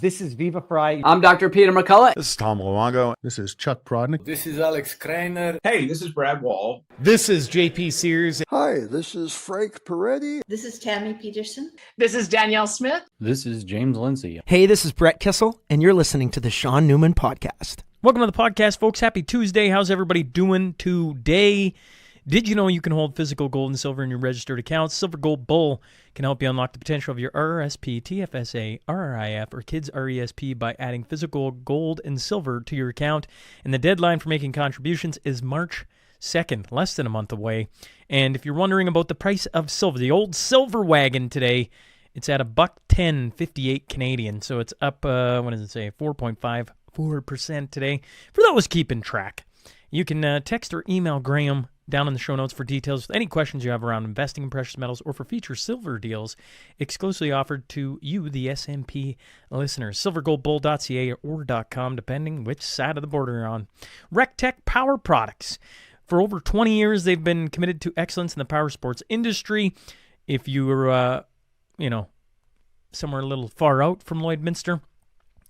This is Viva Fry. I'm Dr. Peter McCullough. This is Tom Luongo. This is Chuck Prodnick. This is Alex Kreiner. Hey, this is Brad Wall. This is JP Sears. Hi, this is Frank Peretti. This is Tammy Peterson. This is Danielle Smith. This is James Lindsay. Hey, this is Brett Kissel, and you're listening to the Shaun Newman Podcast. Welcome to the podcast, folks. Happy Tuesday. How's everybody doing today? Did you know you can hold physical gold and silver in your registered accounts? Silver Gold Bull can help you unlock the potential of your RRSP, TFSA, RRIF, or Kids RESP by adding physical gold and silver to your account. And the deadline for making contributions is March 2nd, less than a month away. And if you're wondering about the price of silver, the old silver wagon today, it's at $1.1058 Canadian. So it's up, 4.54% today. For those keeping track, you can text or email Grahame down in the show notes for details with any questions you have around investing in precious metals or for future silver deals exclusively offered to you, the SMP listeners. Silvergoldbull.ca or .com, depending which side of the border you're on. RecTech Power Products. For over 20 years, they've been committed to excellence in the power sports industry. If you were, somewhere a little far out from Lloydminster,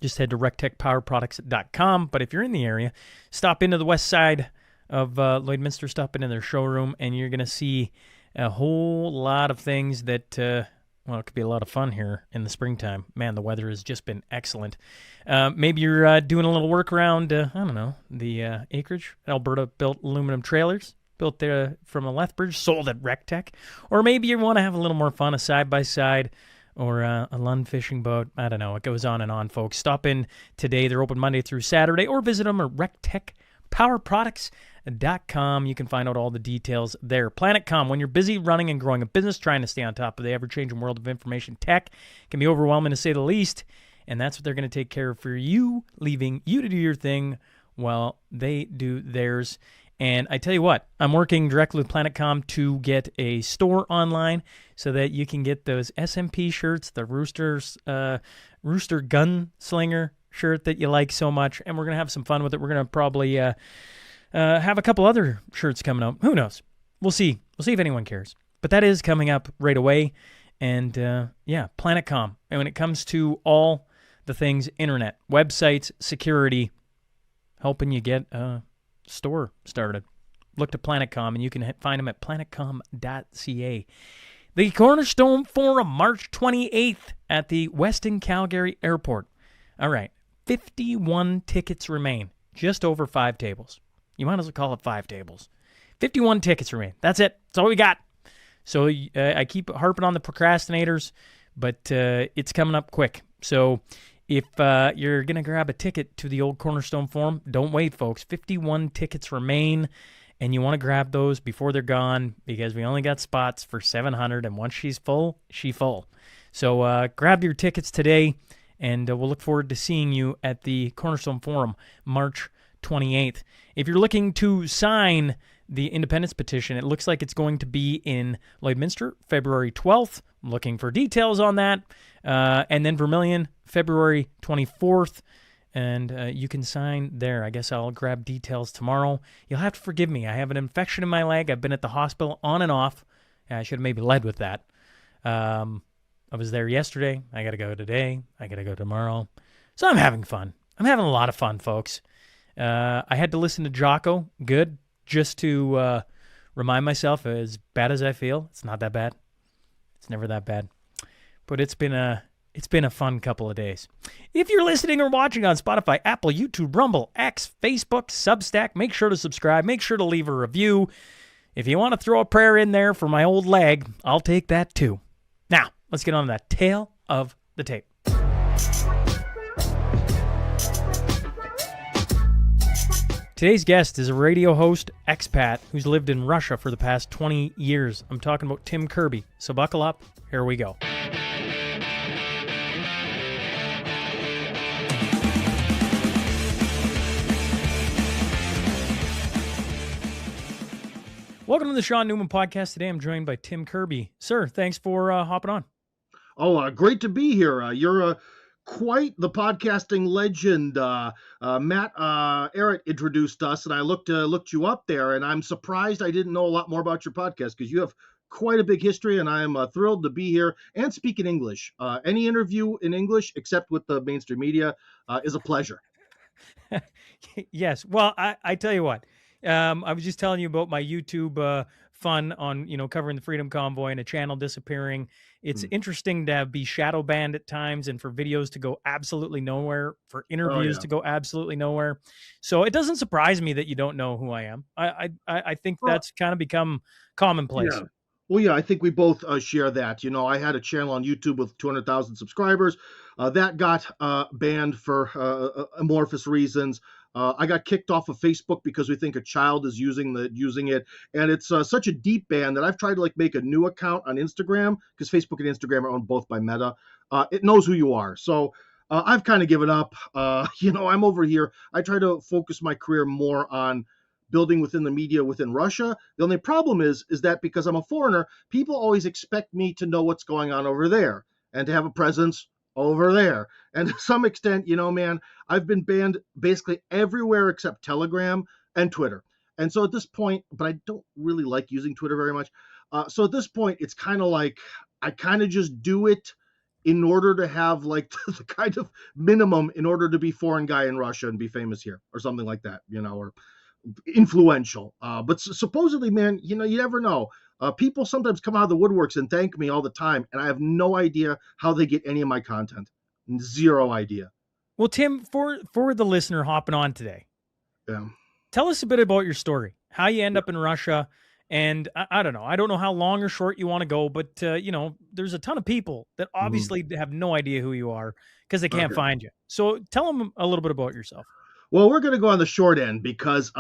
just head to rectechpowerproducts.com. But if you're in the area, stop into the west side of Lloydminster, stop into their showroom, and you're going to see a whole lot of things that, it could be a lot of fun here in the springtime. Man, the weather has just been excellent. Maybe you're doing a little work around, the acreage. Alberta built aluminum trailers, built there from a Lethbridge, sold at RecTech. Or maybe you want to have a little more fun, a side-by-side, or a Lund fishing boat. I don't know. It goes on and on, folks. Stop in today. They're open Monday through Saturday, or visit them at rectechpowerproducts.com. You can find out all the details there. PlanetCom, when you're busy running and growing a business, trying to stay on top of the ever-changing world of information tech, can be overwhelming to say the least, and that's what they're going to take care of for you, leaving you to do your thing while they do theirs. And I tell you what, I'm working directly with PlanetCom to get a store online so that you can get those SMP shirts, the Rooster Gunslinger shirt that you like so much, and we're going to have some fun with it. We're going to probably have a couple other shirts coming up. Who knows? We'll see. We'll see if anyone cares. But that is coming up right away. And, PlanetCom. And when it comes to all the things internet, websites, security, helping you get store started. Look to PlanetCom, and you can find them at planetcom.ca. The Cornerstone Forum, March 28th at the Weston Calgary Airport. All right, 51 tickets remain, just over 5 tables. You might as well call it 5 tables. 51 tickets remain. That's it. That's all we got. So I keep harping on the procrastinators, but it's coming up quick. So if you're going to grab a ticket to the old Cornerstone Forum, don't wait, folks. 51 tickets remain, and you want to grab those before they're gone because we only got spots for 700, and once she's full, she's full. So grab your tickets today, and we'll look forward to seeing you at the Cornerstone Forum March 28th. If you're looking to sign the independence petition, it looks like it's going to be in Lloydminster, February 12th. I'm looking for details on that. And then Vermilion, February 24th. And you can sign there. I guess I'll grab details tomorrow. You'll have to forgive me. I have an infection in my leg. I've been at the hospital on and off. I should have maybe led with that. I was there yesterday. I got to go today. I got to go tomorrow. So I'm having fun. I'm having a lot of fun, folks. I had to listen to Jocko, good, just to remind myself, as bad as I feel, it's not that bad. It's never that bad. But it's been a fun couple of days. If you're listening or watching on Spotify, Apple, YouTube, Rumble, X, Facebook, Substack, make sure to subscribe. Make sure to leave a review. If you want to throw a prayer in there for my old leg, I'll take that too. Now, let's get on to that tale of the tape. Today's guest is a radio host, expat, who's lived in Russia for the past 20 years. I'm talking about Tim Kirby. So buckle up. Here we go. Welcome to the Shaun Newman Podcast. Today I'm joined by Tim Kirby. Sir, thanks for hopping on. Oh, great to be here. You're quite the podcasting legend. Matt Ehret introduced us, and I looked you up there, and I'm surprised I didn't know a lot more about your podcast because you have quite a big history, and I am thrilled to be here and speak in English. Any interview in English, except with the mainstream media, is a pleasure. Yes. Well, I tell you what, I was just telling you about my YouTube fun on, covering the Freedom Convoy and a channel disappearing. It's interesting to be shadow banned at times and for videos to go absolutely nowhere, for interviews to go absolutely nowhere. So it doesn't surprise me that you don't know who I am. I think that's kind of become commonplace. Yeah. Well, yeah, I think we both share that. I had a channel on YouTube with 200,000 subscribers. That got banned for amorphous reasons. I got kicked off of Facebook because we think a child is using it, and it's such a deep ban that I've tried to make a new account on Instagram, because Facebook and Instagram are owned both by Meta. It knows who you are, so I've kind of given up. I'm over here. I try to focus my career more on building within the media within Russia. The only problem is that because I'm a foreigner, people always expect me to know what's going on over there and to have a presence over there. And to some extent, man, I've been banned basically everywhere except Telegram and Twitter. And so at this point, but I don't really like using Twitter very much. So at this point, it's kind of like I kind of just do it in order to have the kind of minimum in order to be foreign guy in Russia and be famous here or something like that, or influential. But supposedly, man, you never know. People sometimes come out of the woodworks and thank me all the time, and I have no idea how they get any of my content. Zero idea. Well, Tim, for the listener hopping on today, tell us a bit about your story, how you end up in Russia. And I don't know. I don't know how long or short you want to go, but, there's a ton of people that obviously have no idea who you are because they can't find you. So tell them a little bit about yourself. Well, we're going to go on the short end because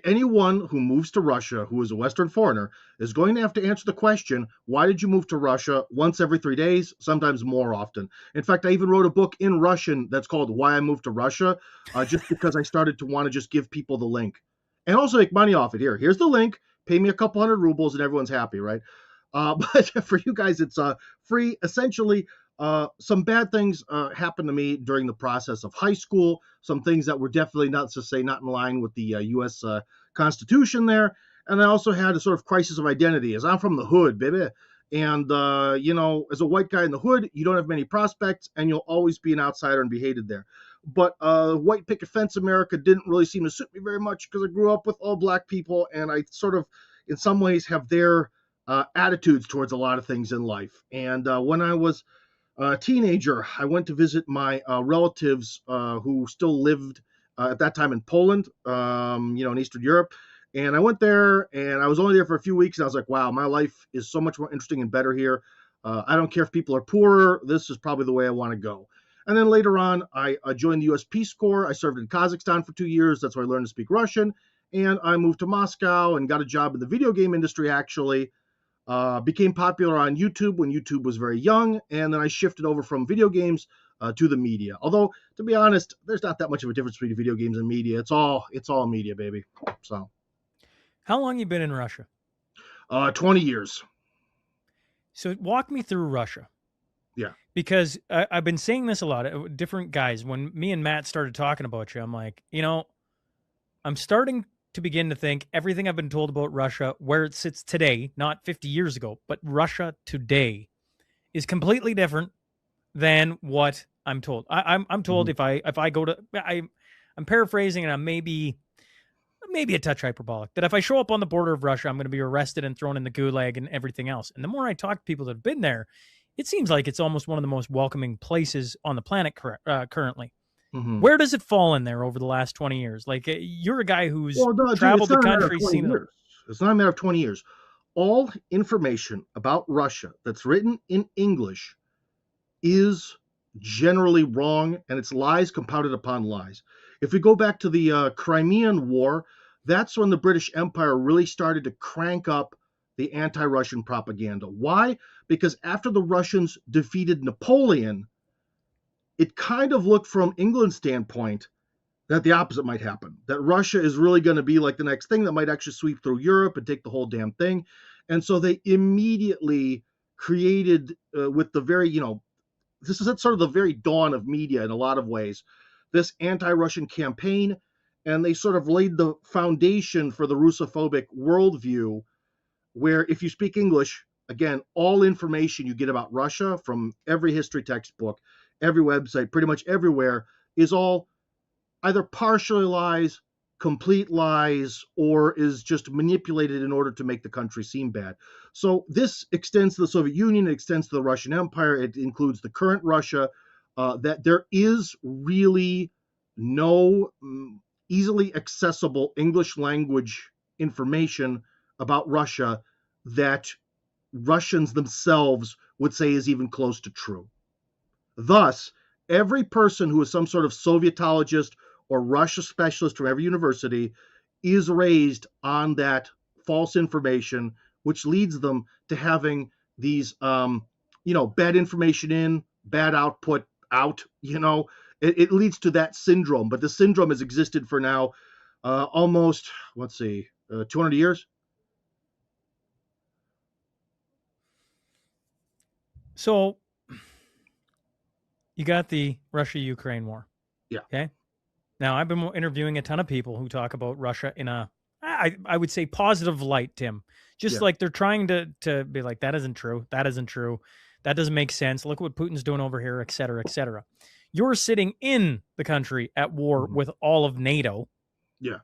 anyone who moves to Russia who is a Western foreigner is going to have to answer the question, why did you move to Russia once every 3 days, sometimes more often? In fact, I even wrote a book in Russian that's called Why I Moved to Russia, just because I started to want to just give people the link and also make money off it. Here's the link. Pay me a couple hundred rubles and everyone's happy, right? But for you guys, it's free. Essentially, some bad things happened to me during the process of high school. Some things that were definitely not in line with the U.S. Constitution there. And I also had a sort of crisis of identity, as I'm from the hood, baby. And, as a white guy in the hood, you don't have many prospects, and you'll always be an outsider and be hated there. But white picket fence America didn't really seem to suit me very much because I grew up with all black people, and I sort of, in some ways, have their attitudes towards a lot of things in life. And when I was a teenager, I went to visit my relatives who still lived at that time in Poland, in Eastern Europe. And I went there, and I was only there for a few weeks, and I was like, wow, my life is so much more interesting and better here. I don't care if people are poorer. This is probably the way I want to go. And then later on, I joined the U.S. Peace Corps. I served in Kazakhstan for 2 years. That's where I learned to speak Russian. And I moved to Moscow and got a job in the video game industry, actually. Became popular on YouTube when YouTube was very young. And then I shifted over from video games to the media. Although, to be honest, there's not that much of a difference between video games and media. It's all media, baby. So, how long you been in Russia? 20 years. So walk me through Russia. Yeah. Because I've been saying this a lot. Different guys, when me and Matt started talking about you, I'm like, I'm starting to begin to think everything I've been told about Russia, where it sits today, not 50 years ago, but Russia today is completely different than what I'm told. I'm told if I go to, I'm paraphrasing, and I'm maybe a touch hyperbolic, that if I show up on the border of Russia, I'm going to be arrested and thrown in the gulag and everything else. And the more I talk to people that have been there, it seems like it's almost one of the most welcoming places on the planet currently. Mm-hmm. Where does it fall in there over the last 20 years? Like, you're a guy who's traveled the country, seen it. It's not a matter of 20 years. All information about Russia that's written in English is generally wrong, and it's lies compounded upon lies. If we go back to the Crimean War, that's when the British Empire really started to crank up the anti-Russian propaganda. Why? Because after the Russians defeated Napoleon, it kind of looked from England's standpoint that the opposite might happen, that Russia is really going to be like the next thing that might actually sweep through Europe and take the whole damn thing. And so they immediately created, with the very, this is at sort of the very dawn of media in a lot of ways, this anti-Russian campaign, and they sort of laid the foundation for the Russophobic worldview, where if you speak English, again, all information you get about Russia from every history textbook, every website, pretty much everywhere, is all either partially lies, complete lies, or is just manipulated in order to make the country seem bad. So this extends to the Soviet Union, it extends to the Russian Empire, it includes the current Russia, that there is really no easily accessible English language information about Russia that Russians themselves would say is even close to true. Thus, every person who is some sort of Sovietologist or Russia specialist from every university is raised on that false information, which leads them to having these, bad information in, bad output out. It leads to that syndrome. But the syndrome has existed for now almost, 200 years. So you got the Russia-Ukraine war. Yeah. Okay. Now, I've been interviewing a ton of people who talk about Russia in a, I would say, positive light, Tim. Just like they're trying to be like, that isn't true. That isn't true. That doesn't make sense. Look what Putin's doing over here, et cetera, et cetera. You're sitting in the country at war with all of NATO. Yeah.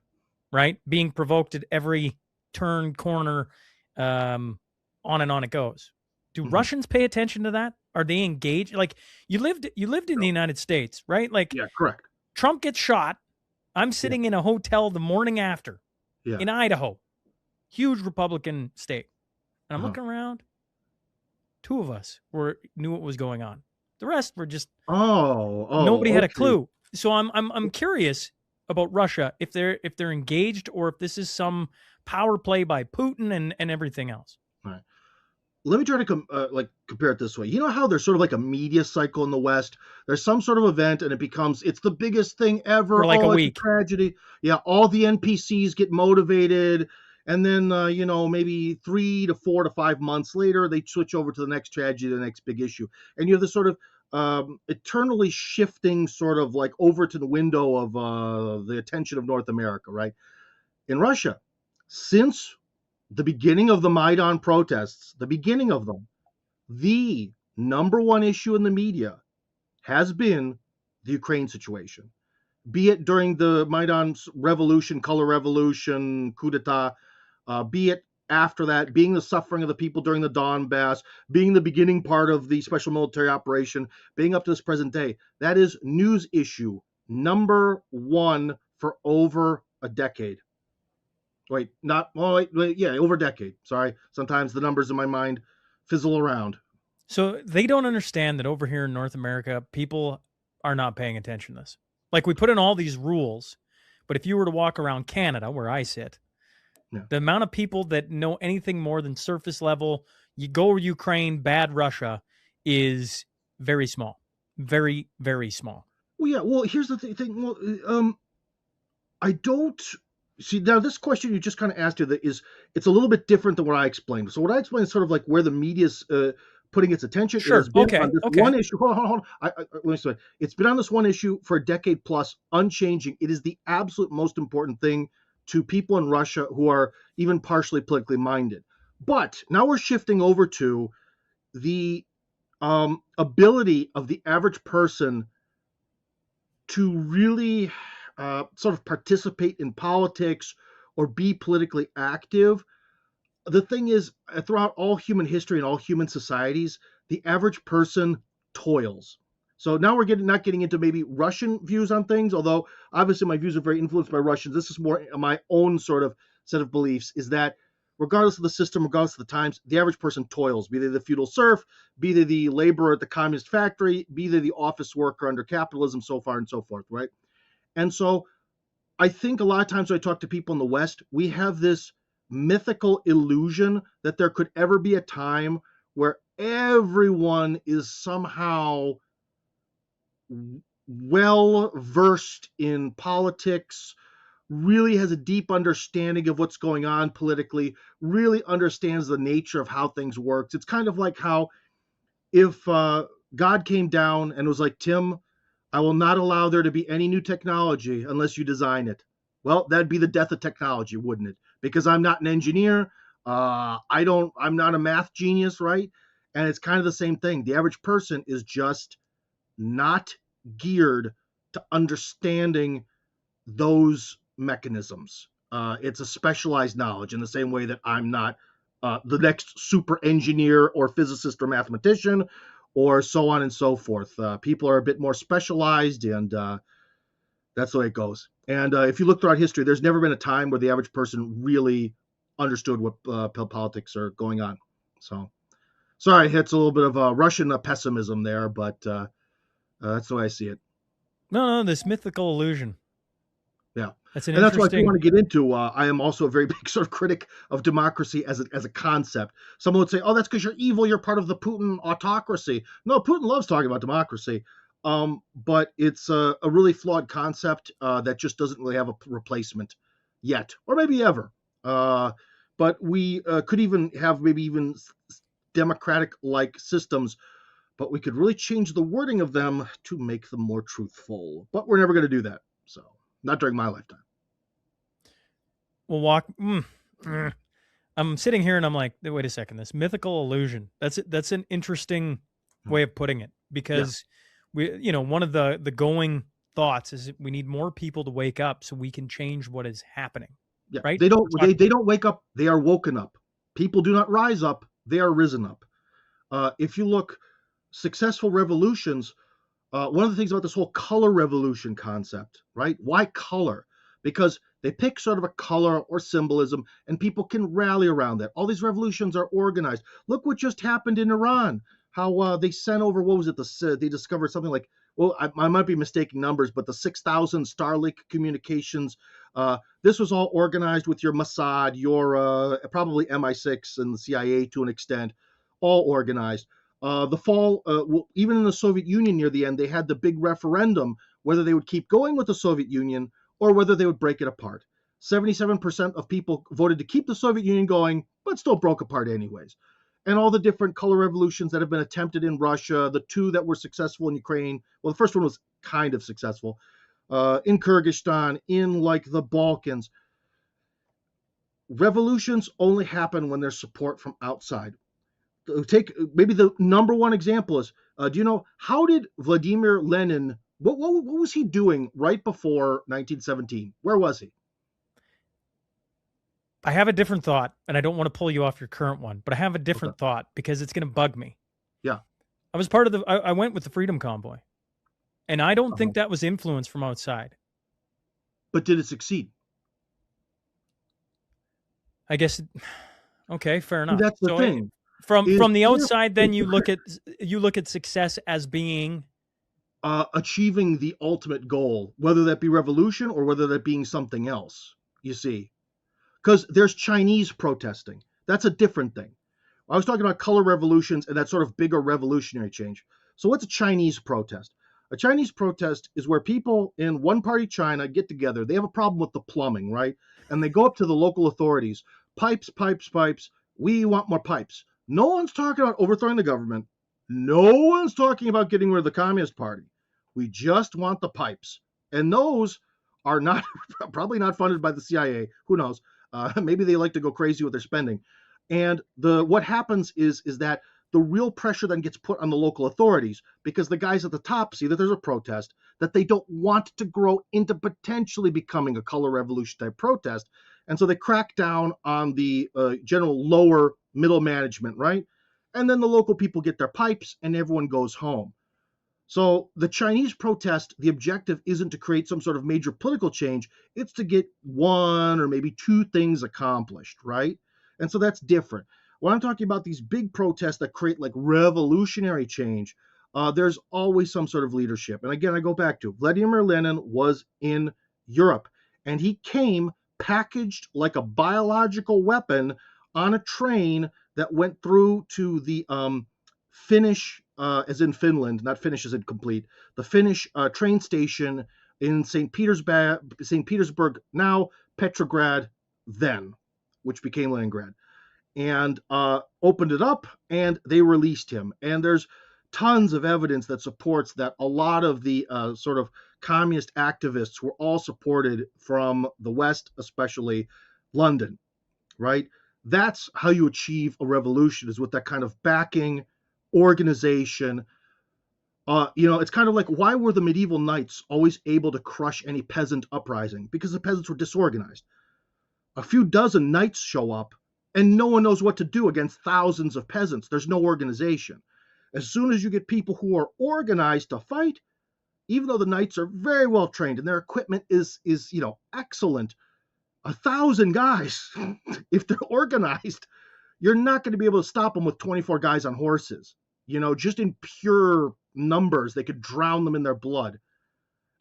Right? Being provoked at every turn, corner, on and on it goes. Do Russians pay attention to that? Are they engaged? Like, you lived in the United States, right? Like, yeah, correct. Trump gets shot. I'm sitting in a hotel the morning after in Idaho, huge Republican state. And I'm looking around. Two of us knew what was going on. The rest were just nobody had a clue. So I'm curious about Russia, if they're engaged or if this is some power play by Putin and everything else. Right. Let me try to compare it this way. You know how there's sort of like a media cycle in the West? There's some sort of event and it's the biggest thing ever. For like a week. It's a tragedy. Yeah, all the NPCs get motivated. And then, maybe 3 to 4 to 5 months later, they switch over to the next tragedy, the next big issue. And you have this sort of eternally shifting sort of like over to the window of the attention of North America, right? In Russia, since the beginning of the Maidan protests, the beginning of them, the number one issue in the media has been the Ukraine situation. Be it during the Maidan revolution, color revolution, coup d'etat, be it after that, being the suffering of the people during the Donbass, being the beginning part of the special military operation, being up to this present day. That is news issue number one for over a decade. Over a decade. Sorry. Sometimes the numbers in my mind fizzle around. So they don't understand that over here in North America, people are not paying attention to this. Like, we put in all these rules, but if you were to walk around Canada, where I sit, the amount of people that know anything more than surface level, you go Ukraine, bad Russia, is very small. Very, very small. Well, yeah. Well, here's the thing. Well, I don't see now. This question you just kind of asked it's a little bit different than what I explained. So what I explained is sort of like where the media's putting its attention. Sure. It has been on this one issue. Hold on. Let me say, it's been on this one issue for a decade plus, unchanging. It is the absolute most important thing to people in Russia who are even partially politically minded. But now we're shifting over to the ability of the average person to really sort of participate in politics or be politically active. The thing is, throughout all human history and all human societies, the average person toils. So now we're not getting into maybe Russian views on things, although obviously my views are very influenced by Russians. This is more my own sort of set of beliefs, is that regardless of the system, regardless of the times, the average person toils, be they the feudal serf, be they the laborer at the communist factory, be they the office worker under capitalism, so far and so forth, right? And so I think a lot of times when I talk to people in the West, we have this mythical illusion that there could ever be a time where everyone is somehow well versed in politics, really has a deep understanding of what's going on politically, really understands the nature of how things work. It's kind of like how if God came down and was like, Tim, I will not allow there to be any new technology unless you design it. Well, that'd be the death of technology, wouldn't it? Because I'm not an engineer. I'm not a math genius, right? And it's kind of the same thing. The average person is just not geared to understanding those mechanisms. It's a specialized knowledge in the same way that I'm not the next super engineer or physicist or mathematician or so on and so forth. People are a bit more specialized, and that's the way it goes. And if you look throughout history, there's never been a time where the average person really understood what politics are going on. So, sorry, it's a little bit of a Russian pessimism there, but that's the way I see it. No, this mythical illusion. Yeah. That's an And that's what I interesting. want to get into. I am also a very big sort of critic of democracy as a concept. Someone would say, "Oh, that's because you're evil. You're part of the Putin autocracy." No, Putin loves talking about democracy, but it's a really flawed concept that just doesn't really have a replacement yet, or maybe ever. But we could even have maybe even democratic-like systems, but we could really change the wording of them to make them more truthful. But we're never going to do that. So, not during my lifetime. We'll walk. I'm sitting here and I'm like, wait a second. This mythical illusion. That's an interesting way of putting it, because one of the going thoughts is we need more people to wake up so we can change what is happening. Yeah, right? They don't wake up. They are woken up. People do not rise up. They are risen up. If you look, successful revolutions. One of the things about this whole color revolution concept, right? Why color? Because they pick sort of a color or symbolism, and people can rally around that. All these revolutions are organized. Look what just happened in Iran. How they sent over, what was it? They discovered something like, well, I might be mistaking numbers, but the 6,000 Starlink communications. This was all organized with your Mossad, your probably MI6 and the CIA to an extent, all organized. The fall, even in the Soviet Union near the end, they had the big referendum whether they would keep going with the Soviet Union or whether they would break it apart. 77% of people voted to keep the Soviet Union going, but still broke apart anyways. And all the different color revolutions that have been attempted in Russia, the two that were successful in Ukraine, well, the first one was kind of successful, in Kyrgyzstan, in like the Balkans. Revolutions only happen when there's support from outside. Take maybe the number one example is, do you know, how did Vladimir Lenin, what was he doing right before 1917? Where was he? I have a different thought, and I don't want to pull you off your current one, but I have a different thought because it's going to bug me. Yeah. I was part of I went with the Freedom Convoy, and I don't think that was influence from outside. But did it succeed? I guess. Okay, fair enough. That's the thing. From the outside, then you look at success as being achieving the ultimate goal, whether that be revolution or whether that being something else. You see, because there's Chinese protesting. That's a different thing. I was talking about color revolutions and that sort of bigger revolutionary change. So what's a Chinese protest? A Chinese protest is where people in one party China get together. They have a problem with the plumbing, right? And they go up to the local authorities. Pipes, pipes, pipes. We want more pipes. No one's talking about overthrowing the government. No one's talking about getting rid of the Communist Party. We just want the pipes. And those are not probably not funded by the CIA. Who knows? Maybe they like to go crazy with their spending. And what happens is that the real pressure then gets put on the local authorities because the guys at the top see that there's a protest, that they don't want to grow into potentially becoming a color revolution type protest. And so they crack down on the general lower middle management, right? And then the local people get their pipes and everyone goes home. So the Chinese protest, the objective isn't to create some sort of major political change. It's to get one or maybe two things accomplished, right? And so that's different. When I'm talking about these big protests that create like revolutionary change, there's always some sort of leadership. And again, I go back to Vladimir Lenin was in Europe, and he came packaged like a biological weapon on a train that went through to the Finnish, as in Finland, not Finnish as in complete, the Finnish train station in St. Petersburg, now Petrograd then, which became Leningrad, and opened it up, and they released him. And there's tons of evidence that supports that a lot of the sort of communist activists were all supported from the West, especially London, right? That's how you achieve a revolution, is with that kind of backing, organization. It's kind of like, why were the medieval knights always able to crush any peasant uprising? Because the peasants were disorganized. A few dozen knights show up, and no one knows what to do against thousands of peasants. There's no organization. As soon as you get people who are organized to fight, even though the knights are very well trained and their equipment is excellent, 1,000 guys, if they're organized, you're not going to be able to stop them with 24 guys on horses. Just in pure numbers, they could drown them in their blood.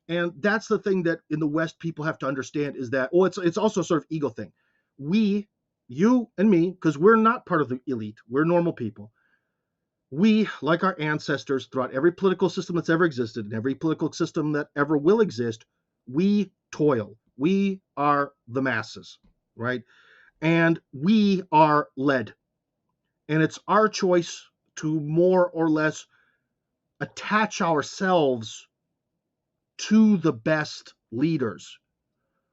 And that's the thing that in the West people have to understand, is that, it's also sort of ego thing. We, you and me, because we're not part of the elite, we're normal people. We, like our ancestors, throughout every political system that's ever existed and every political system that ever will exist, we toil. We are the masses, right? And we are led. And it's our choice to more or less attach ourselves to the best leaders,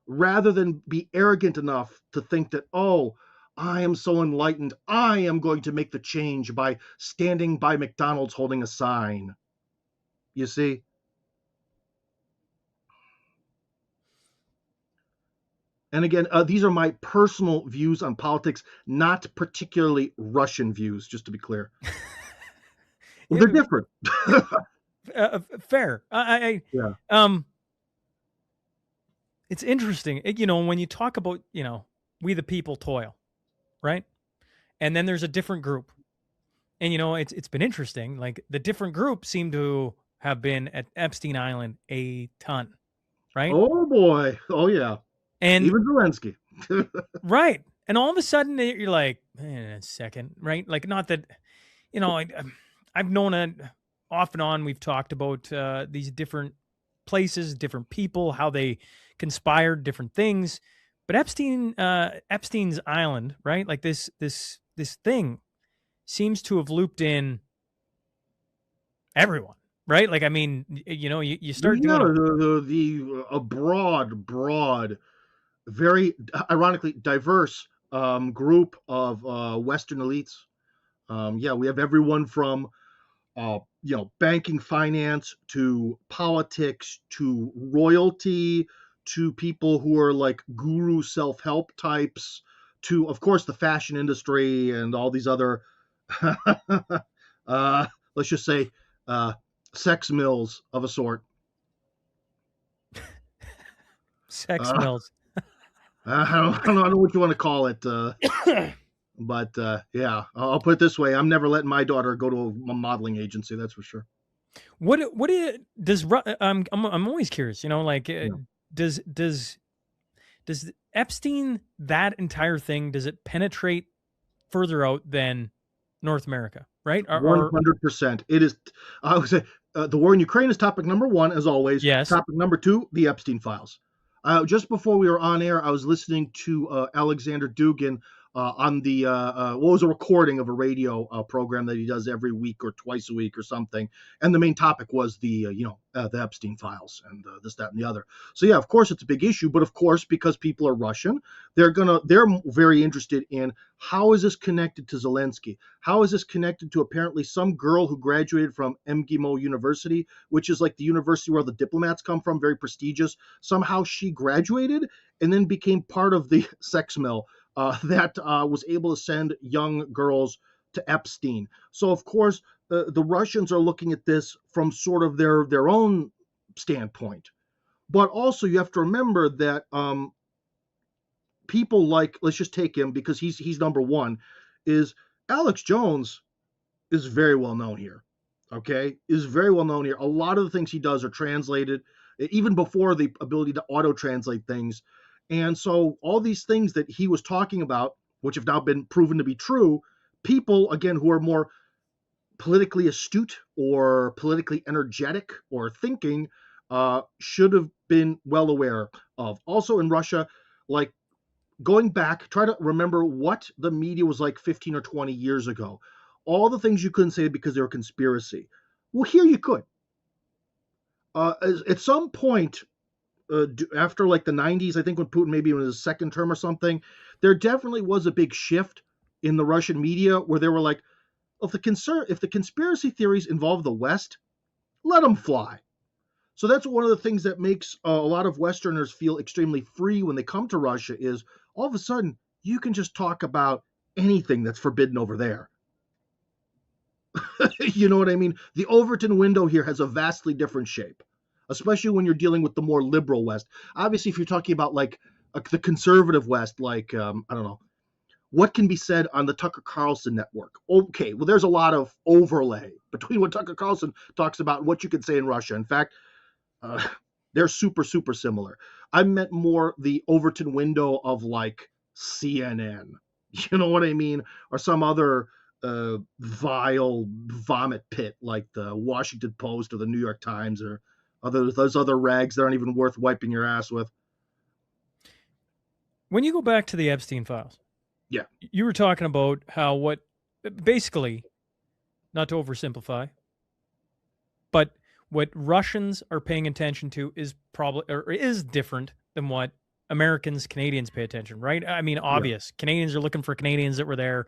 rather than be arrogant enough to think that, oh, I am so enlightened, I am going to make the change by standing by McDonald's holding a sign. You see? And again, these are my personal views on politics, not particularly Russian views, just to be clear. They're different. Fair. Yeah. It's interesting, when you talk about, we the people toil, right? And then there's a different group. And, it's been interesting. Like, the different groups seem to have been at Epstein Island a ton, right? Oh, boy. Oh, yeah. And even Zelensky. Right. And all of a sudden, you're like, a second, right? Like, not that, I've known it off and on. We've talked about these different places, different people, how they conspired, different things. But Epstein's Island, right? Like this thing seems to have looped in everyone, right? Like, I mean, you start doing a broad, very ironically diverse group of Western elites. We have everyone from banking, finance, to politics, to royalty, to people who are like guru self-help types, to, of course, the fashion industry and all these other, let's just say, sex mills of a sort. Sex mills. I don't know what you want to call it. But yeah, I'll put it this way: I'm never letting my daughter go to a modeling agency. That's for sure. I'm always curious. Does Epstein, that entire thing, does it penetrate further out than North America? Right? 100%. It is. I would say the war in Ukraine is topic number one, as always. Yes. Topic number two, the Epstein files. Just before we were on air, I was listening to Alexander Dugin on the what was a recording of a radio program that he does every week or twice a week or something, and the main topic was the Epstein files and this, that, and the other. So yeah, of course it's a big issue, but of course, because people are Russian, they're very interested in, how is this connected to Zelensky? How is this connected to apparently some girl who graduated from MGIMO University, which is like the university where the diplomats come from, very prestigious. Somehow she graduated and then became part of the sex mill that was able to send young girls to Epstein. So, of course, the Russians are looking at this from sort of their own standpoint. But also, you have to remember that people like, let's just take him because he's number one, is Alex Jones is very well known here. Okay, is very well known here. A lot of the things he does are translated, even before the ability to auto-translate things. And so all these things that he was talking about, which have now been proven to be true, people, again, who are more politically astute or politically energetic or thinking should have been well aware of. Also in Russia, like, going back, try to remember what the media was like 15 or 20 years ago. All the things you couldn't say because they were conspiracy. Well, here you could. At some point, after like the 90s, I think when Putin maybe in his second term or something, there definitely was a big shift in the Russian media where they were like, if the conspiracy theories involve the West, let them fly. So that's one of the things that makes a lot of Westerners feel extremely free when they come to Russia is all of a sudden you can just talk about anything that's forbidden over there. You know what I mean? The Overton window here has a vastly different shape, especially when you're dealing with the more liberal West. Obviously, if you're talking about like the conservative West, like, I don't know, what can be said on the Tucker Carlson network? Okay, well, there's a lot of overlay between what Tucker Carlson talks about and what you can say in Russia. In fact, they're super, super similar. I meant more the Overton window of like CNN. You know what I mean? Or some other vile vomit pit like the Washington Post or the New York Times or those other rags that aren't even worth wiping your ass with. When you go back to the Epstein files, yeah, you were talking about how what basically, not to oversimplify, but what Russians are paying attention to is probably or is different than what Americans, Canadians pay attention, right? I mean, obvious. Yeah. Canadians are looking for Canadians that were there.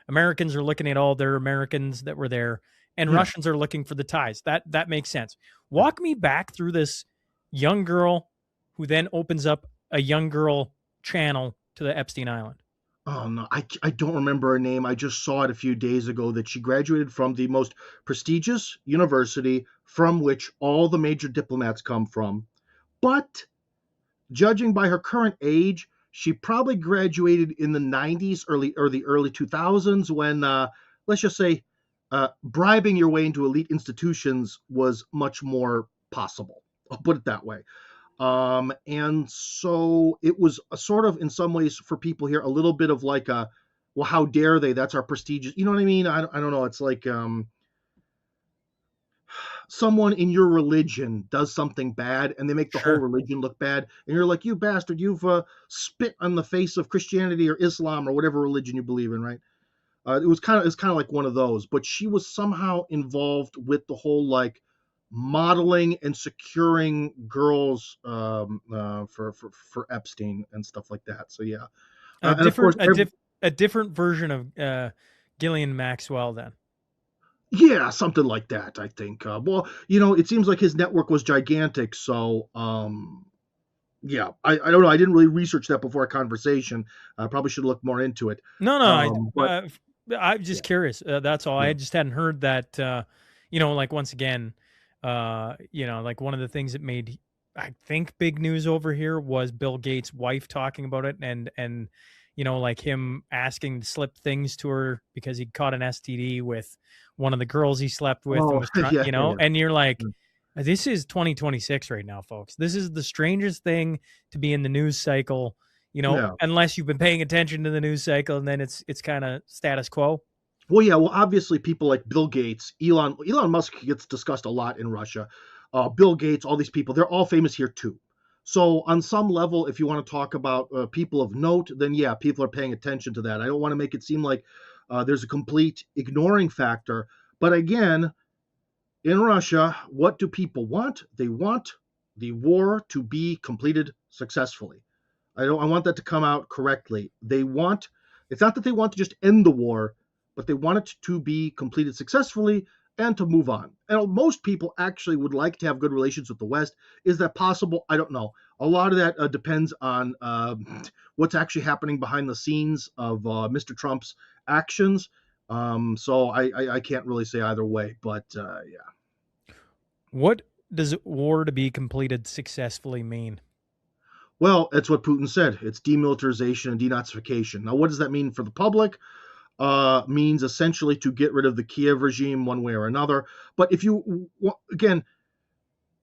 Americans are looking at all their Americans that were there, and Russians are looking for the ties. That makes sense. Walk me back through this young girl who then opens up a young girl channel to the Epstein Island. Oh, no, I don't remember her name. I just saw it a few days ago that she graduated from the most prestigious university from which all the major diplomats come from. But judging by her current age, she probably graduated in the 90s or the early 2000s when, let's just say, bribing your way into elite institutions was much more possible. I'll put it that way. And so it was a sort of, in some ways, for people here, a little bit of like a, well, how dare they? That's our prestigious. You know what I mean? I don't know. It's like someone in your religion does something bad and they make the whole religion look bad. And you're like, you bastard, you've spit on the face of Christianity or Islam or whatever religion you believe in, right? It was kind of like one of those. But she was somehow involved with the whole like modeling and securing girls for Epstein and stuff like that. So yeah, a different version of Ghislaine Maxwell then. Yeah, something like that, I think. Well, you know, it seems like his network was gigantic, so yeah, I don't know. I didn't really research that before our conversation. I probably should look more into it. No, I'm just curious. That's all. Yeah. I just hadn't heard that. You know, like once again, you know, like one of the things that made, I think, big news over here was Bill Gates' wife talking about it, and you know, like him asking to slip things to her because he caught an STD with one of the girls he slept with, and was trying, you know, and you're like, this is 2026 right now, folks. This is the strangest thing to be in the news cycle, you know, unless you've been paying attention to the news cycle, and then it's kind of status quo. Well, yeah, well, obviously people like Bill Gates, Elon Musk gets discussed a lot in Russia. Bill Gates, all these people, they're all famous here too. So on some level, if you want to talk about people of note, then yeah, people are paying attention to that. I don't want to make it seem like there's a complete ignoring factor. But again, in Russia, what do people want? They want the war to be completed successfully. I want that to come out correctly. It's not that they want to just end the war, but they want it to be completed successfully and to move on. And most people actually would like to have good relations with the West. Is that possible? I don't know. A lot of that depends on what's actually happening behind the scenes of Mr. Trump's actions. So I can't really say either way, but yeah. What does war to be completed successfully mean? Well, it's what Putin said. It's demilitarization and denazification. Now, what does that mean for the public? Means essentially to get rid of the Kiev regime one way or another. But if you, again,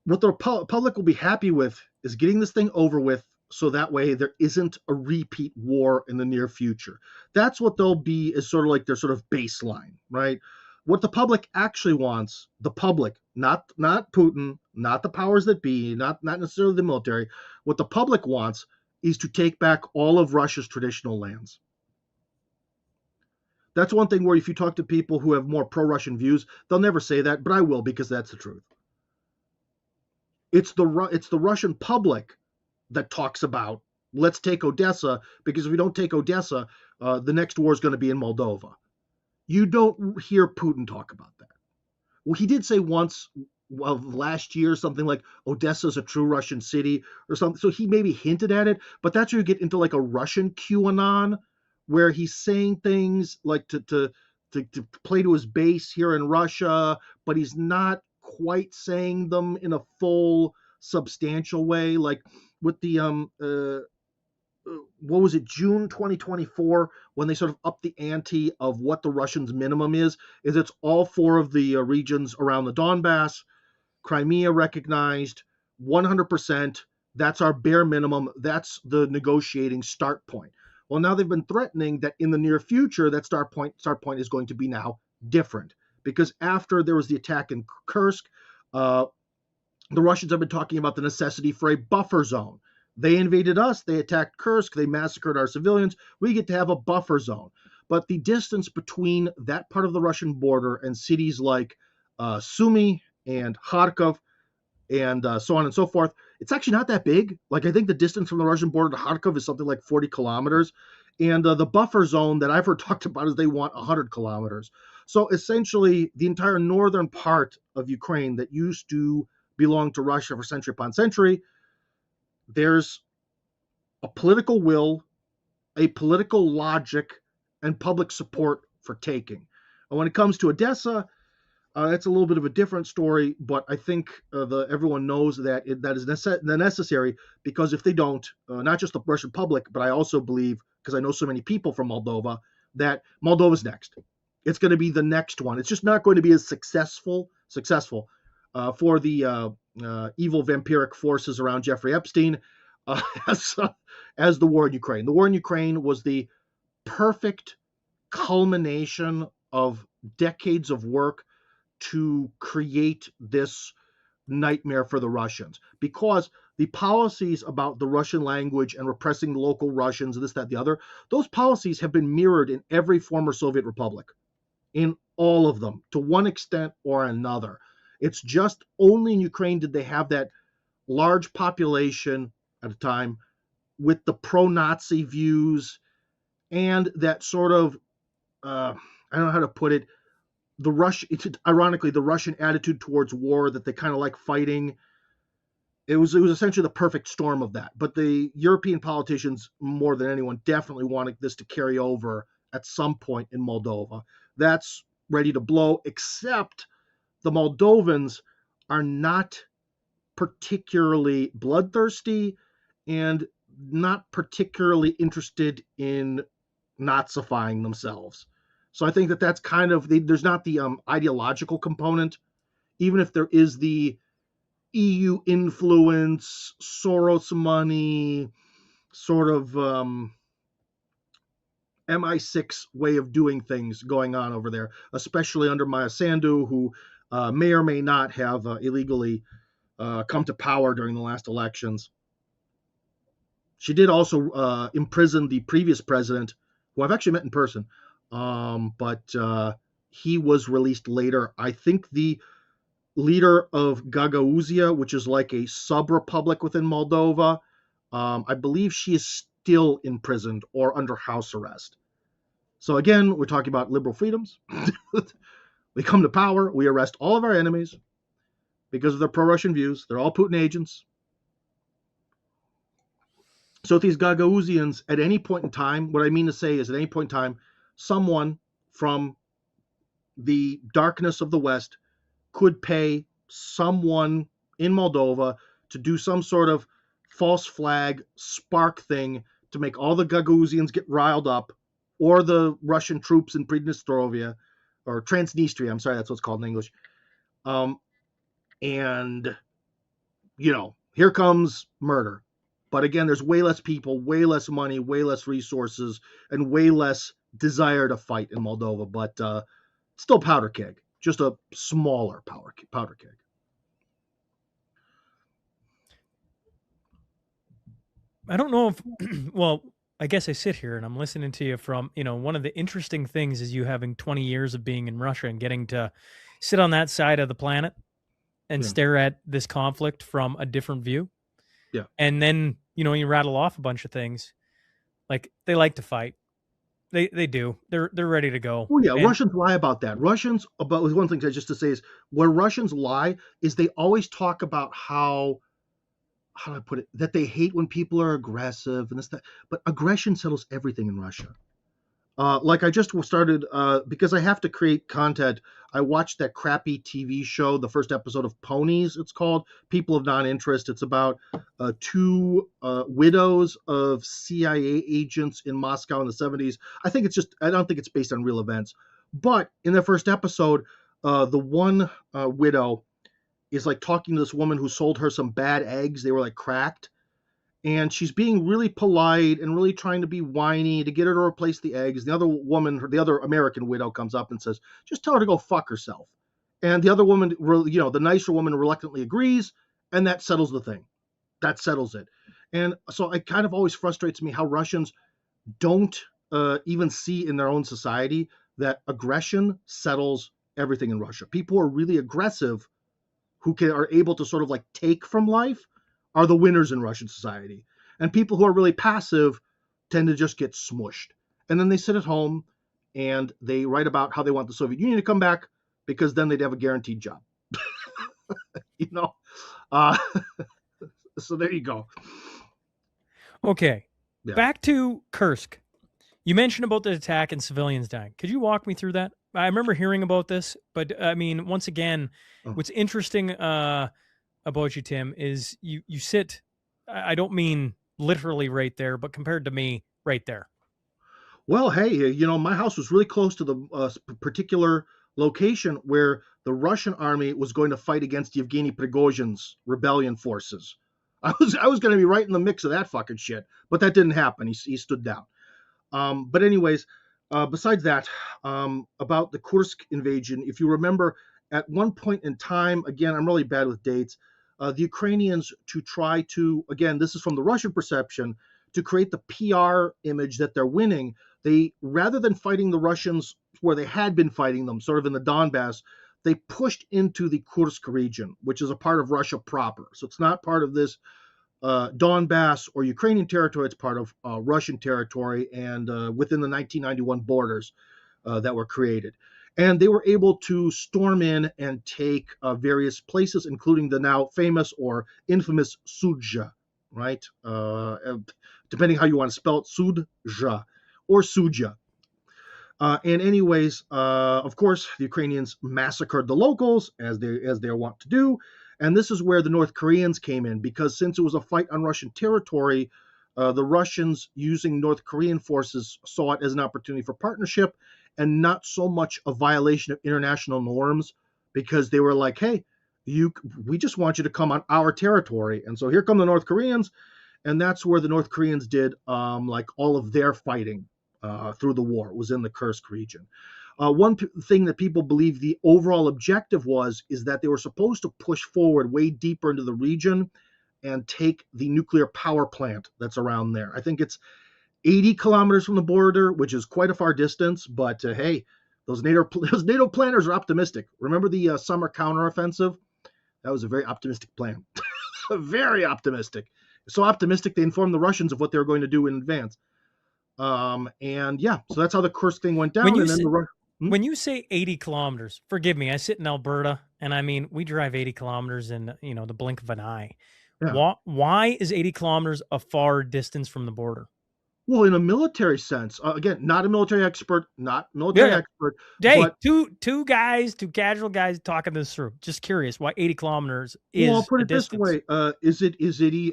what the public will be happy with is getting this thing over with so that way there isn't a repeat war in the near future. That's what they'll be, is sort of like their sort of baseline, right? What the public actually wants, the public, not Putin, not the powers that be, not necessarily the military, what the public wants is to take back all of Russia's traditional lands. That's one thing where if you talk to people who have more pro-Russian views, they'll never say that, but I will because that's the truth. It's the Russian public that talks about, let's take Odessa, because if we don't take Odessa, the next war is going to be in Moldova. You don't hear Putin talk about that. Well, he did say once, well, last year, something like Odessa is a true Russian city or something. So he maybe hinted at it, but that's where you get into like a Russian QAnon, where he's saying things like to play to his base here in Russia, but he's not quite saying them in a full, substantial way. Like with the what was it, June 2024, when they sort of upped the ante of what the Russians' minimum is it's all 4 of the regions around the Donbass, Crimea recognized, 100%. That's our bare minimum. That's the negotiating start point. Well, now they've been threatening that in the near future, that start point is going to be now different, because after there was the attack in Kursk, the Russians have been talking about the necessity for a buffer zone. They invaded us, they attacked Kursk, they massacred our civilians. We get to have a buffer zone. But the distance between that part of the Russian border and cities like Sumy and Kharkov and so on and so forth, it's actually not that big. Like, I think the distance from the Russian border to Kharkov is something like 40 kilometers. And the buffer zone that I've heard talked about is they want 100 kilometers. So essentially, the entire northern part of Ukraine that used to belong to Russia for century upon century, there's a political will, a political logic, and public support for taking. And when it comes to Odessa, it's a little bit of a different story, but I think everyone knows that that is necessary, because if they don't, not just the Russian public, but I also believe, because I know so many people from Moldova, that Moldova's next. It's going to be the next one. It's just not going to be as successful for the evil vampiric forces around Jeffrey Epstein as the war in Ukraine. The war in Ukraine was the perfect culmination of decades of work to create this nightmare for the Russians, because the policies about the Russian language and repressing local Russians, this, that, the other, those policies have been mirrored in every former Soviet republic, in all of them, to one extent or another. It's just only in Ukraine did they have that large population at a time with the pro-Nazi views and that sort of, I don't know how to put it, ironically, the Russian attitude towards war, that they kind of like fighting. It was essentially the perfect storm of that. But the European politicians, more than anyone, definitely wanted this to carry over at some point in Moldova. That's ready to blow, except the Moldovans are not particularly bloodthirsty and not particularly interested in Nazifying themselves. So I think that that's kind of, there's not the ideological component, even if there is the EU influence, Soros money, sort of MI6 way of doing things going on over there, especially under Maya Sandu, who may or may not have illegally come to power during the last elections. She did also imprison the previous president, who I've actually met in person, but he was released later. I think the leader of Gagauzia, which is like a sub-republic within Moldova, I believe she is still imprisoned or under house arrest. So again, we're talking about liberal freedoms. We come to power, we arrest all of our enemies because of their pro-Russian views. They're all Putin agents. So if these Gagauzians, at any point in time, what I mean to say is at any point in time, someone from the darkness of the West could pay someone in Moldova to do some sort of false flag spark thing to make all the Gagauzians get riled up, or the Russian troops in Pridnestrovia, or Transnistria, I'm sorry, that's what's called in English. And, here comes murder. But again, there's way less people, way less money, way less resources, and way less desire to fight in Moldova. But still powder keg, just a smaller powder keg. I don't know if, well, I guess I sit here and I'm listening to you from, one of the interesting things is you having 20 years of being in Russia and getting to sit on that side of the planet and stare at this conflict from a different view. Yeah. And then you rattle off a bunch of things. Like they like to fight. They do. They're ready to go. Well, yeah, And Russians lie about that. Russians, about one thing just to say is where Russians lie is they always talk about how do I put it, that they hate when people are aggressive and this that. But aggression settles everything in Russia. Like I just started because I have to create content. I watched that crappy TV show, the first episode of Ponies. It's called People of Non-Interest. It's about two widows of CIA agents in Moscow in the 70s. I don't think it's based on real events. But in the first episode, the one widow is like talking to this woman who sold her some bad eggs. They were like cracked, and she's being really polite and really trying to be whiny to get her to replace the eggs. The other woman, the other American widow, comes up and says, "Just tell her to go fuck herself." And the other woman, the nicer woman, reluctantly agrees, and that settles the thing. That settles it. And so it kind of always frustrates me how Russians don't even see in their own society that aggression settles everything in Russia. People who are really aggressive, are able to sort of like take from life, are the winners in Russian society. And people who are really passive tend to just get smushed. And then they sit at home and they write about how they want the Soviet Union to come back because then they'd have a guaranteed job. you know? Uh, so there you go. okay, Yeah. back to Kursk. You mentioned about the attack and civilians dying. Could you walk me through that? I remember hearing about this, but I mean, once again, what's interesting about you, Tim, is you sit, I don't mean literally right there, but compared to me, right there. Well, hey, my house was really close to the particular location where the Russian army was going to fight against Yevgeny Prigozhin's rebellion forces. I was going to be right in the mix of that fucking shit, but that didn't happen. He stood down. But anyways, besides that, about the Kursk invasion, if you remember, at one point in time, again, I'm really bad with dates, the Ukrainians, to try to, again, this is from the Russian perception, to create the PR image that they're winning, they, rather than fighting the Russians where they had been fighting them, sort of in the Donbass, they pushed into the Kursk region, which is a part of Russia proper. So it's not part of this Donbass or Ukrainian territory. It's part of Russian territory and within the 1991 borders that were created. And they were able to storm in and take various places, including the now famous or infamous Sudzha, right? Depending how you want to spell it, Sudzha or Sudzha. And anyways, of course, the Ukrainians massacred the locals, as they want to do. And this is where the North Koreans came in, because since it was a fight on Russian territory, the Russians, using North Korean forces, saw it as an opportunity for partnership and not so much a violation of international norms, because they were like, hey, we just want you to come on our territory. And so here come the North Koreans. And that's where the North Koreans did like all of their fighting through the war. It was in the Kursk region. One thing that people believe the overall objective is that they were supposed to push forward way deeper into the region and take the nuclear power plant that's around there. I think it's 80 kilometers from the border, which is quite a far distance. But hey, those NATO planners are optimistic. Remember the summer counteroffensive? That was a very optimistic plan. Very optimistic. So optimistic they informed the Russians of what they were going to do in advance. And yeah, so that's how the Kursk thing went down. When you say 80 kilometers, forgive me, I sit in Alberta, and I mean, we drive 80 kilometers in, the blink of an eye. Yeah. Why is 80 kilometers a far distance from the border? Well, in a military sense, again, not a military expert, expert. Hey, but two casual guys talking this through. Just curious why 80 kilometers is. Well, I'll put it this way: is it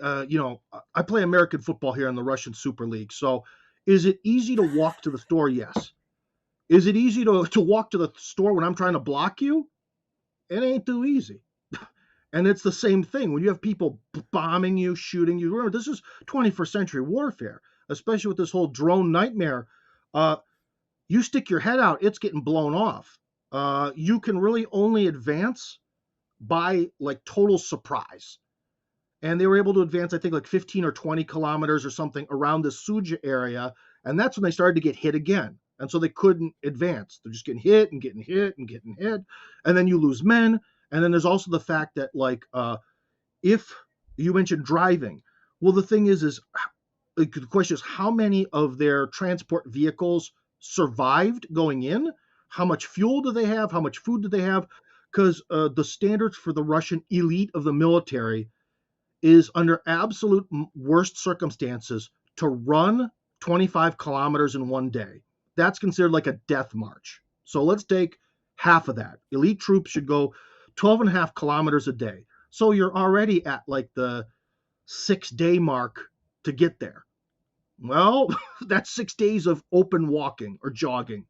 I play American football here in the Russian Super League. So, is it easy to walk to the store? Yes. Is it easy to walk to the store when I'm trying to block you? It ain't too easy. And it's the same thing when you have people bombing you, shooting you. Remember, this is 21st century warfare, especially with this whole drone nightmare. You stick your head out, it's getting blown off. You can really only advance by like total surprise. And they were able to advance, I think, like 15 or 20 kilometers or something around the Sudzha area. And that's when they started to get hit again. And so they couldn't advance. They're just getting hit and getting hit and getting hit. And then you lose men. And then there's also the fact that, like, if you mentioned driving, Well, the thing is the question is how many of their transport vehicles survived going in? How much fuel do they have? How much food do they have? Because the standards for the Russian elite of the military is under absolute worst circumstances to run 25 kilometers in one day. That's considered like a death march. So let's take half of that. Elite troops should go 12 and a half kilometers a day. So you're already at like the 6 day mark to get there. Well, that's 6 days of open walking or jogging.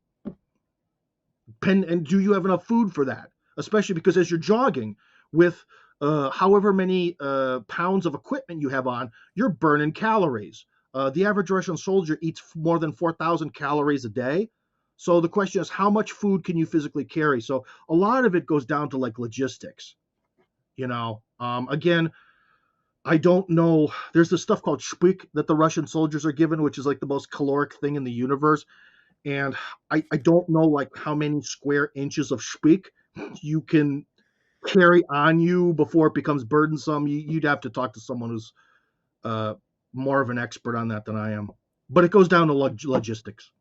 And do you have enough food for that? Especially because as you're jogging with however many pounds of equipment you have on, you're burning calories. The average Russian soldier eats more than 4,000 calories a day. So the question is, how much food can you physically carry? So a lot of it goes down to like logistics. Again, I don't know. There's this stuff called shpik that the Russian soldiers are given, which is like the most caloric thing in the universe. And I don't know like how many square inches of shpik you can carry on you before it becomes burdensome. You'd have to talk to someone who's more of an expert on that than I am. But it goes down to logistics.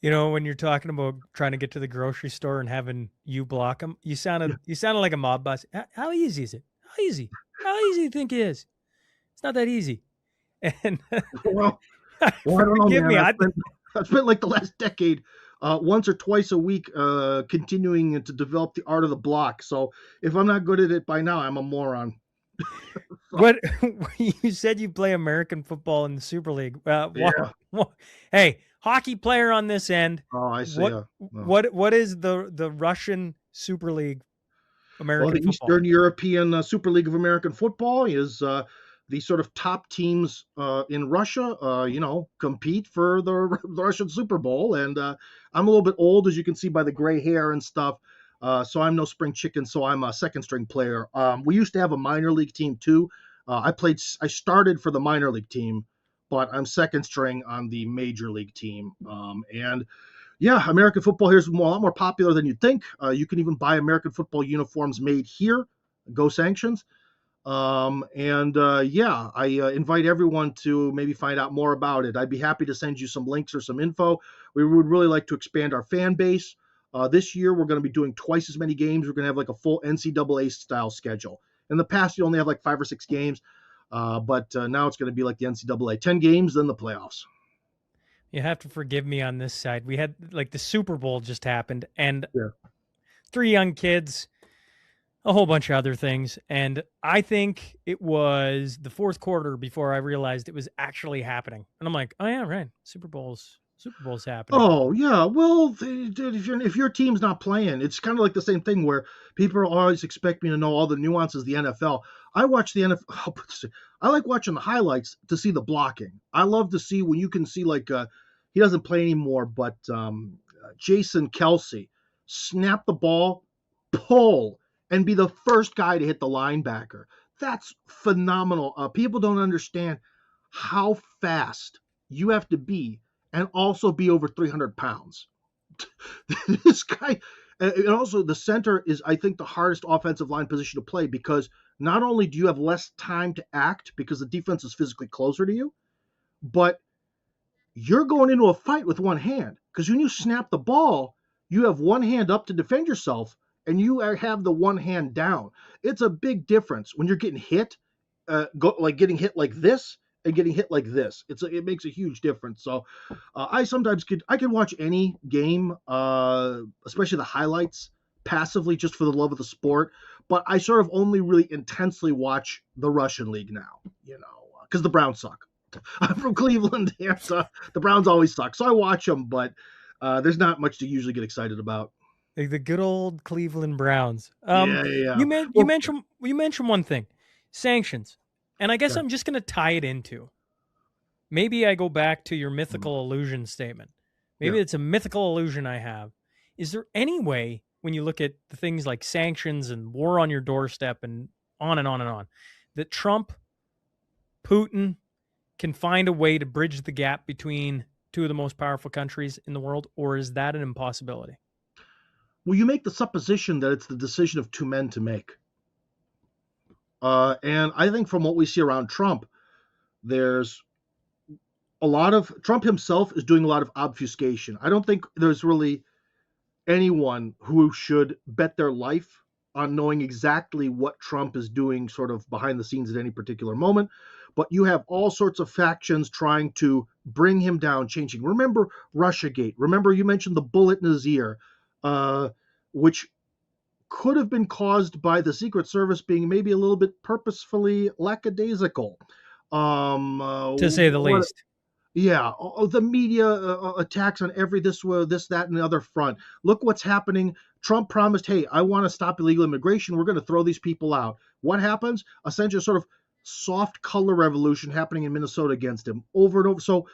When you're talking about trying to get to the grocery store and having you block them, you sounded like a mob boss. How easy is it? How easy do you think it is? It's not that easy. And well, I don't know, forgive man. me. I've spent like the last decade once or twice a week continuing to develop the art of the block. So if I'm not good at it by now, I'm a moron. What you said you play American football in the Super League. Hey, hockey player on this end. Oh, I see. What is the Russian Super League American football? The Eastern European Super League of American Football is the sort of top teams in Russia, compete for the Russian Super Bowl. And I'm a little bit old, as you can see by the gray hair and stuff. So I'm no spring chicken. So I'm a second string player. We used to have a minor league team too. I started for the minor league team, but I'm second string on the major league team. American football here is a lot more popular than you'd think. You can even buy American football uniforms made here. Go Sanctions. I invite everyone to maybe find out more about it. I'd be happy to send you some links or some info. We would really like to expand our fan base. This year, we're going to be doing twice as many games. We're going to have like a full NCAA style schedule. In the past, you only have like 5 or 6 games, but now it's going to be like the NCAA, 10 games, then the playoffs. You have to forgive me on this side. We had like the Super Bowl just happened, and 3 young kids, a whole bunch of other things. And I think it was the fourth quarter before I realized it was actually happening. And I'm like, oh yeah, right. Super Bowl's happening. Oh yeah. Well, if your team's not playing, it's kind of like the same thing where people always expect me to know all the nuances of the NFL. I watch the NFL. I like watching the highlights to see the blocking. I love to see when you can see like he doesn't play anymore, but Jason Kelsey snap the ball, pull, and be the first guy to hit the linebacker. That's phenomenal. People don't understand how fast you have to be and also be over 300 pounds. This guy, and also the center is, I think, the hardest offensive line position to play because not only do you have less time to act because the defense is physically closer to you, but you're going into a fight with one hand because when you snap the ball, you have one hand up to defend yourself and you have the one hand down. It's a big difference when you're getting hit, getting hit like this and getting hit like this. It makes a huge difference. So I can watch any game, especially the highlights, passively just for the love of the sport. But I sort of only really intensely watch the Russian league now, because the Browns suck. I'm from Cleveland, and the Browns always suck. So I watch them, but there's not much to usually get excited about. Like the good old Cleveland Browns. Yeah. You mentioned one thing, sanctions. And I guess I'm just going to tie it into, maybe I go back to your mythical illusion statement. Maybe it's a mythical illusion I have. Is there any way, when you look at the things like sanctions and war on your doorstep and on and on and on, that Trump, Putin can find a way to bridge the gap between two of the most powerful countries in the world, or is that an impossibility? Well, you make the supposition that it's the decision of two men to make. And I think from what we see around Trump, There's a lot of Trump himself is doing a lot of obfuscation. I don't think there's really anyone who should bet their life on knowing exactly what Trump is doing sort of behind the scenes at any particular moment. But you have all sorts of factions trying to bring him down, changing. Remember Russiagate. Remember you mentioned the bullet in his ear, which could have been caused by the Secret Service being maybe a little bit purposefully lackadaisical. To say the least. Yeah, the media attacks on every this, that, and the other front. Look what's happening. Trump promised, hey, I want to stop illegal immigration. We're going to throw these people out. What happens? Essentially, a sort of soft color revolution happening in Minnesota against him over and over. So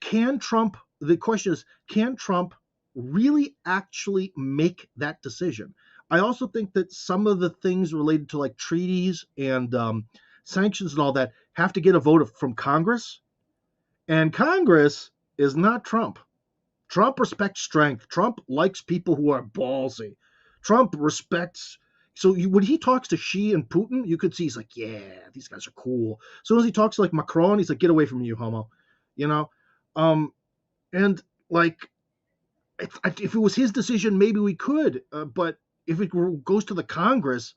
the question is, can Trump really actually make that decision? I also think that some of the things related to like treaties and sanctions and all that have to get a vote from Congress. And Congress is not Trump. Trump respects strength. Trump likes people who are ballsy. Trump respects. So when he talks to Xi and Putin, you could see he's like, yeah, these guys are cool. As soon as he talks to like Macron, he's like, get away from me, you homo. You know? And like, if it was his decision, maybe we could. But if it goes to the Congress,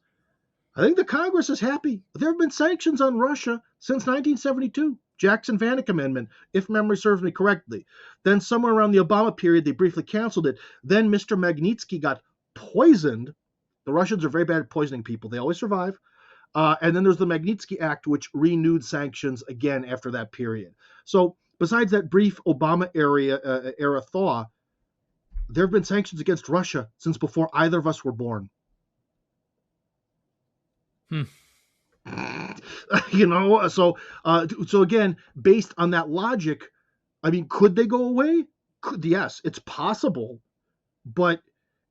I think the Congress is happy. There have been sanctions on Russia since 1972. Jackson-Vanik Amendment, if memory serves me correctly. Then somewhere around the Obama period, they briefly canceled it. Then Mr. Magnitsky got poisoned. The Russians are very bad at poisoning people. They always survive. And then there's the Magnitsky Act, which renewed sanctions again after that period. So besides that brief Obama era thaw, there have been sanctions against Russia since before either of us were born. You know, so again, based on that logic, I mean, could they go away? Yes, it's possible, but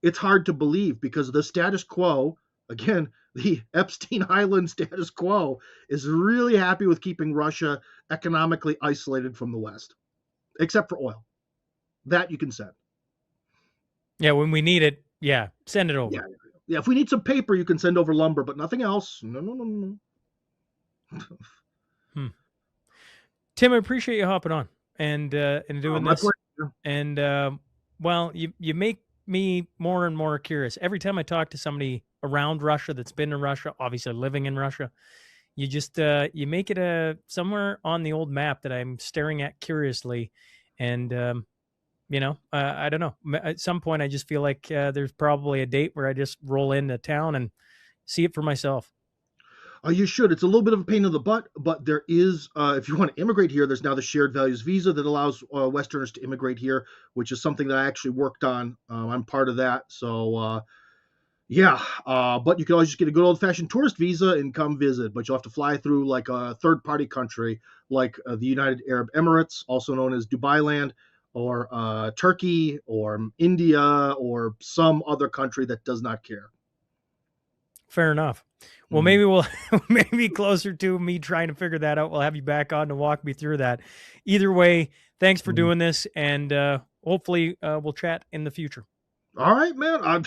it's hard to believe because the status quo, again, the Epstein Island status quo, is really happy with keeping Russia economically isolated from the West, except for oil. That you can send. Yeah, when we need it, yeah, send it over. Yeah, if we need some paper, you can send over lumber, but nothing else. No. Tim, I appreciate you hopping on and doing this. Pleasure. And well, you make me more and more curious every time I talk to somebody around Russia that's been in Russia, obviously living in Russia. You just you make it somewhere on the old map that I'm staring at curiously, and you know, I don't know. At some point, I just feel like there's probably a date where I just roll into town and see it for myself. You should. It's a little bit of a pain in the butt, but there is, if you want to immigrate here, there's now the shared values visa that allows Westerners to immigrate here, which is something that I actually worked on. I'm part of that. So, but you can always just get a good old-fashioned tourist visa and come visit, but you'll have to fly through like a third-party country like the United Arab Emirates, also known as Dubai Land, or Turkey, or India, or some other country that does not care. Fair enough. Well, maybe we'll maybe closer to me trying to figure that out. We'll have you back on to walk me through that. Either way, thanks for doing this, and hopefully we'll chat in the future. All right, man. I'm